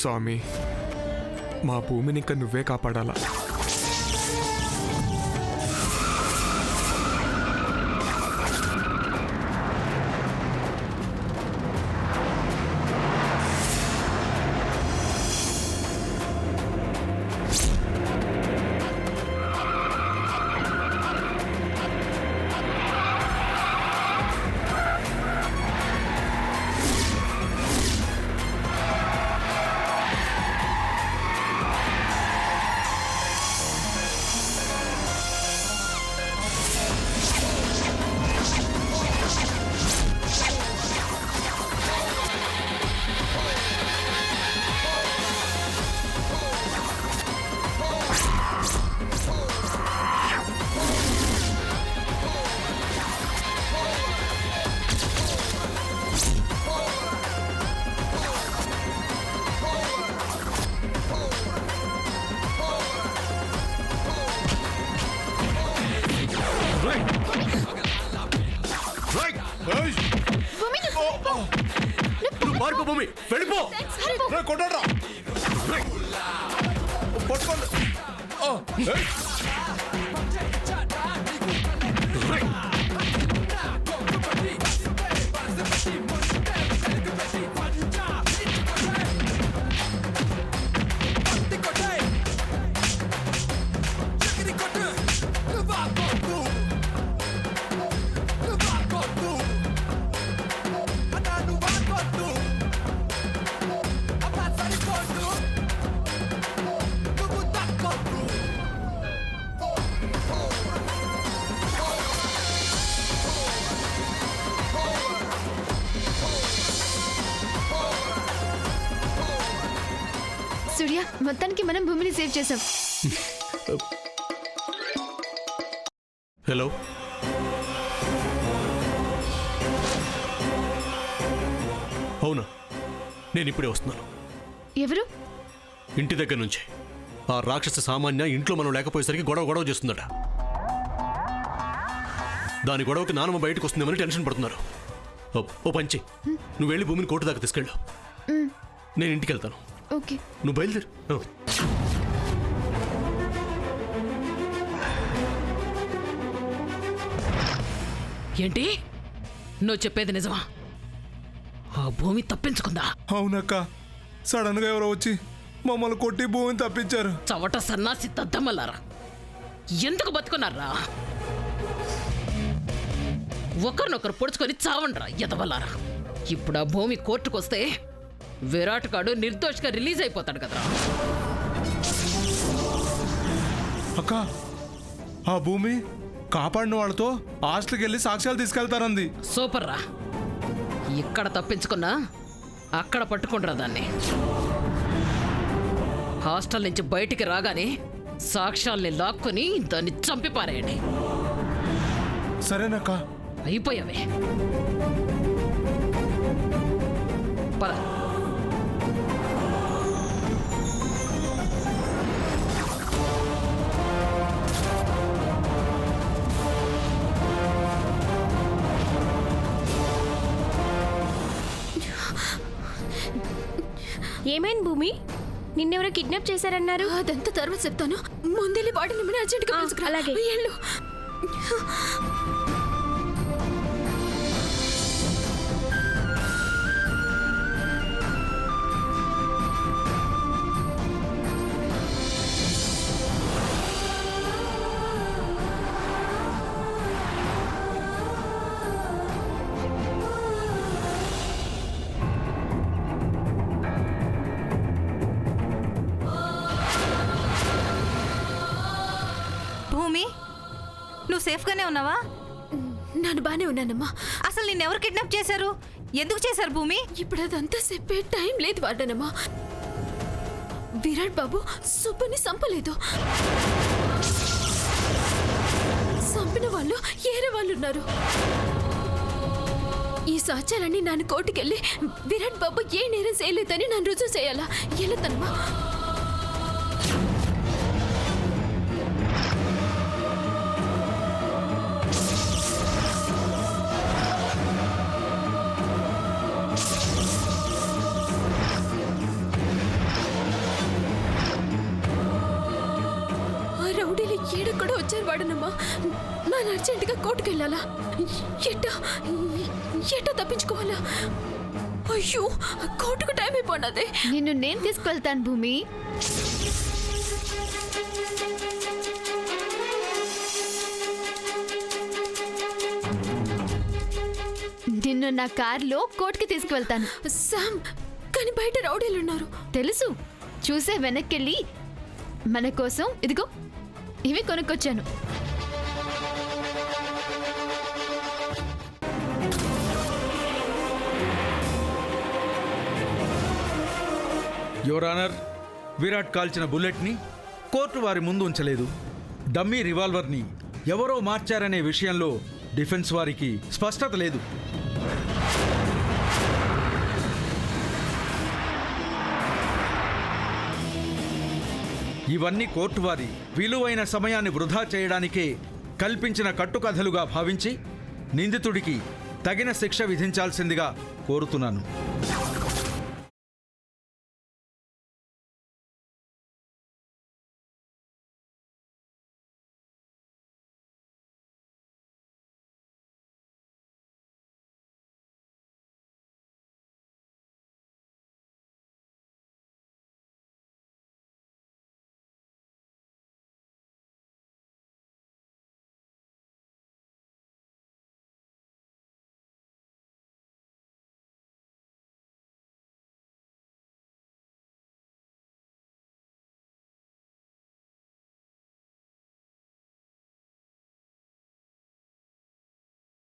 స్వామి, మా భూమిని ఇంకా నువ్వే కాపాడాలా. పారిపో భూమి, వెళ్ళిపో. కొట్టరా పట్టుకోండి. సూర్య, మొత్తానికి మనం భూమిని సేవ్ చేసాం. హలో, అవునా? నేను ఇప్పుడే వస్తున్నాను. ఎవరు? ఇంటి దగ్గర నుంచి ఆ రాక్షస సామాన్య ఇంట్లో మనం లేకపోయేసరికి గొడవ చేస్తుందట. దాని గొడవకి నానమ్మ బయటకు వస్తుందేమని టెన్షన్ పడుతున్నారు. ఓ పంచి, నువ్వు వెళ్ళి భూమిని కోర్టు దాకా తీసుకెళ్ళు. నేను ఇంటికి వెళ్తాను. ఓకే, నువ్వు బయలుదేరు. ఏంటి నువ్వు చెప్పేది నిజమా? ఆ భూమి తప్పించుకుందా? అవునక్క, సడన్ గా ఎవరో వచ్చి మమ్మల్ని కొట్టి భూమిని తప్పించారు. చవట సన్నాసి తద్దమల్లారా, ఎందుకు బతుకున్నారా? ఒకరినొకరు పొడుచుకొని చావండ్రా ఎదవల్లారా. ఇప్పుడు ఆ భూమి కోర్టుకొస్తే విరాట్ గాడు నిర్దోషిగా రిలీజ్ అయిపోతాడు కదరా. అక్క, ఆ భూమి కాపాడిన వాళ్ళతో హాస్టల్కి వెళ్ళి సాక్ష్యాలు తీసుకెళ్తారంది. సూపర్ రా. ఇక్కడ తప్పించుకున్నా అక్కడ పట్టుకుంటారా దాన్ని. హాస్టల్ నుంచి బయటికి రాగానే సాక్ష్యాల్ని లాక్కుని దాన్ని చంపి పారేయండి. సరేనక్క. అయిపోయావే. పద. ఏమైంది భూమి? నిన్నెవరో కిడ్నాప్ చేశారన్నారు. అదంతా తర్వాత చెప్తాను. ముందెళ్ళి వాడిని మన అర్జెంట్గా పిలుచుకురా. అలాగే. వెళ్ళు. భూమి, నువ్వు సేఫ్గానే ఉన్నావా? నేను బానే ఉన్నానమ్మా. అసలు నిన్నెవరు కిడ్నాప్ చేశారు? ఎందుకు చేశారు భూమి? ఇప్పుడు అదంతా చెప్పే టైం లేదు వాడనమ్మా. విరాట్ బాబు సుబ్బుని చంపలేదు. చంపిన వాళ్ళు ఏరే వాళ్ళు ఉన్నారు. ఈ సాక్ష్యాలన్నీ నన్ను కోర్టుకెళ్ళి విరాట్ బాబు ఏ నేరం చేయలేదని నన్ను రుజువు చేయాలా? వెళ్ళతనమ్మా. బేజారు పడనమ్మా. ನಾನು అర్జెంటుగా కోర్టుకు వెళ్ళాలా? ఎట్టా తప్పించుకోవాలా? అయ్యో, కోర్టుకు టైం అయిపోయినదే. నిన్ను నేను తీసుకువెళ్తాను భూమి. నిన్ను నా కార్లో కోర్టుకి తీసుకువెళ్తాను. శామ్, కానీ బయట రౌడీలు ఉన్నారు. తెలుసు, చూసే వెనక్కెళ్ళి మన కోసం ఇదిగో ఇవి కొనుక్కొచ్చాను. యువర్ ఆనర్, విరాట్ కాల్చిన బుల్లెట్ని కోర్టు వారి ముందు ఉంచలేదు. డమ్మీ రివాల్వర్ని ఎవరో మార్చారనే విషయంలో డిఫెన్స్ వారికి స్పష్టత లేదు. ఇవన్నీ కోర్టు వారి విలువైన సమయాన్ని వృధా చేయడానికే కల్పించిన కట్టుకథలుగా భావించి నిందితుడికి తగిన శిక్ష విధించాల్సిందిగా కోరుతున్నాను.